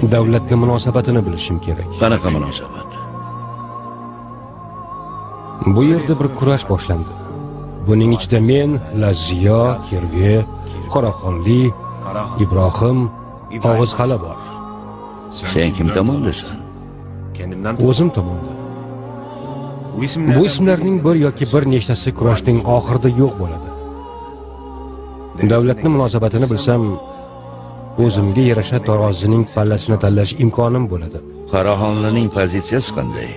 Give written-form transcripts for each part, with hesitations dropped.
Davlatga munosabatini bilishim kerak. Qanaqa munosabat? Bu yerda bir kurash boshlandi. Buning ichida men, Laziyo, Kirve, Qoraxonli, Ibrohim, Og'izxala bor. Sen kim tomondasan? O'zim tomonda. Bu ismlarning bir yoki bir nechtasi kurashning oxirida yo'q bo'ladi. Davlatning munosabatini bilsam, o'zimga yarasha tarozining pallasini tanlash imkonim bo'ladi. Qoraxonlining pozitsiyasi qanday?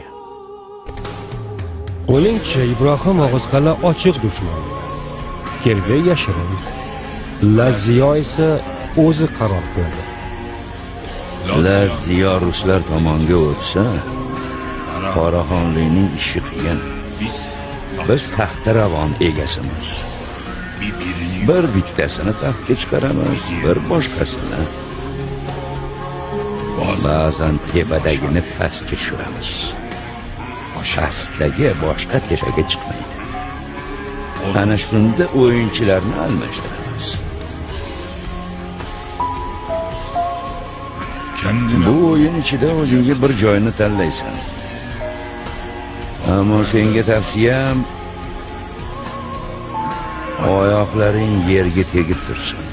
O'ylangchi, Ibrohim Og'izxala ochiq dushman. Kirve yashirin. Laziyo esa o'zi qaror qiladi. Laziyo ruslar tomonga o'tsa, Qoraxonlining ishi qiyin. Biz taxtaravon egasimiz. Bir bittasini taxtga chiqaramiz, bir boshqasini. Ba'zan tepadagini pastga tushiramiz. Pastdagi boshqa tepaga chiqmaydi. Ana shunda o'yinchilarni almashtiramiz. Bu o'yin ichida o'zingga bir joyni tanlaysan. Ammo senga tavsiyam, oyoqlaring yerga tegib tursin.